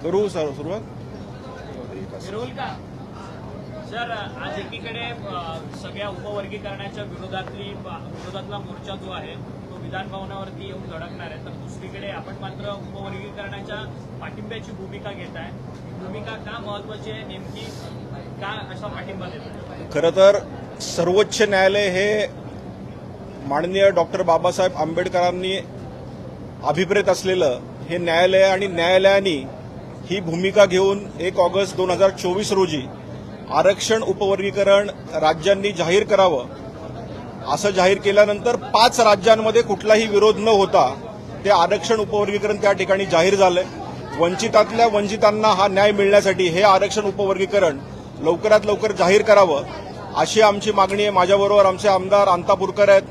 करू सुरुवात. सर, आज एकीकडे सगळ्या उपवर्गीकरणाच्या विरोधातला मोर्चा जो आहे तो विधान भवनावरती येऊन धडकणार आहे, तर दुसरीकडे आपण मात्र उपवर्गीकरणाच्या पाठिंब्याची भूमिका घेत आहे. भूमिका का महत्वाची आहे, नेमकी का असा पाठिंबा देत आहे? खरं तर सर्वोच्च न्यायालय हे माननीय डॉक्टर बाबासाहेब आंबेडकरांनी अभिप्रेत असलेलं हे न्यायालय आणि न्यायालयाने ही भूमिका घेऊन 1 ऑगस्ट 2024 रोजी आरक्षण उपवर्गीकरण राज्यांनी जाहीर करावं असं जाहीर केल्यानंतर 5 राज्यांमध्ये कुठलाही विरोध न होता ते आरक्षण उपवर्गीकरण त्या ठिकाणी जाहीर झालंय. वंचितातल्या वंचितांना हा न्याय मिळण्यासाठी हे आरक्षण उपवर्गीकरण लवकरात लवकर जाहीर करावं अशी आमची मागणी आहे. माझ्याबरोबर आमचे आमदार अंतापूरकर आहेत,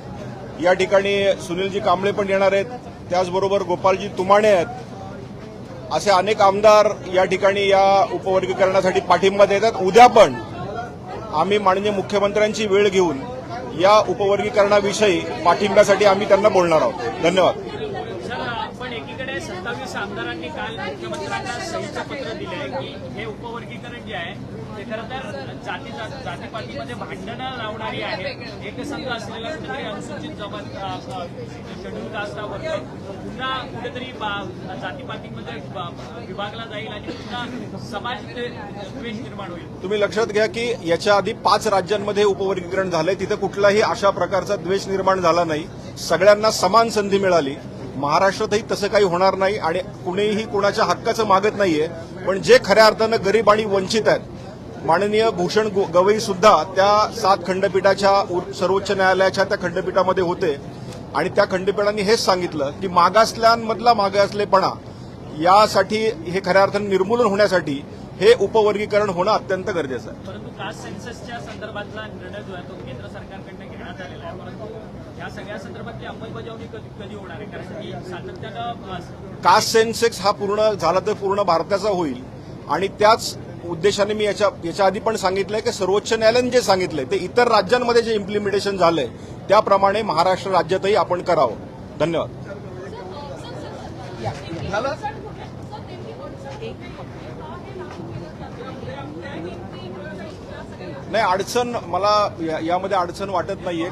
या ठिकाणी सुनीलजी कांबळे पण येणार आहेत, त्याचबरोबर गोपालजी तुमाणे आहेत. असे अनेक आमदार या ठिकाणी या उपवर्गीकरणासाठी पाठिंबा देतात. उद्या पण आम्ही माननीय मुख्यमंत्र्यांची वेळ घेऊन या उपवर्गीकरणाविषयी पाठिंब्यासाठी आम्ही त्यांना बोलणार आहोत. धन्यवाद. सर, पण एकीकडे 27 आमदारांनी काल मुख्यमंत्र्यांना सहीचं पत्र दिलं आहे की हे उपवर्गीकरण जे आहे ते खरं तर जातीपातीमध्ये भांडणं लावणारी आहे. एकसंघ असलेला कुठेतरी अनुसूचित शेड्यूल कास्टावर पुन्हा कुठेतरी जातीपातीमध्ये विभागला जाईल आणि पुन्हा समाज द्वेष निर्माण होईल. तुम्ही लक्षात घ्या की याच्या आधी 5 राज्यांमध्ये उपवर्गीकरण झालंय, तिथं कुठलाही अशा प्रकारचा द्वेष निर्माण झाला नाही. सगळ्यांना समान संधी मिळाली. महाराष्ट्रातही तसं काही होणार नाही आणि कुणीही कुणाच्या हक्काचं मागत नाहीये. पण जे खऱ्या अर्थानं गरीब आणि वंचित आहेत, माननीय भूषण गवई सुद्धा त्या 7 खंडपीठाच्या सर्वोच्च न्यायालयाच्या त्या खंडपीठामध्ये होते आणि त्या खंडपीठाने हेच सांगितलं की मागासलेपणा यासाठी हे खऱ्या अर्थानं निर्मूलन होण्यासाठी हे उपवर्गीकरण होणं अत्यंत गरजेचं आहे. परंतु कास्ट सेन्ससच्या संदर्भातला निर्णय जो आहे तो केंद्र सरकारकडनं घेण्यात आलेला आहे, परंतु या सगळ्या संदर्भातली अंमलबजावणी कधी होणार आहे? कारण की सातत्यानं कास्ट सेन्सेक्स हा पूर्ण झाला तर पूर्ण भारताचा होईल आणि त्याच उद्देशाने मी याच्या आधी पण सांगितलंय की सर्वोच्च न्यायालयाने जे सांगितलंय ते इतर राज्यांमध्ये जे इम्प्लिमेंटेशन झालंय त्याप्रमाणे महाराष्ट्र राज्यातही आपण करावं. धन्यवाद. नाही, अडचण मला यामध्ये अडचण वाटत नाहीये.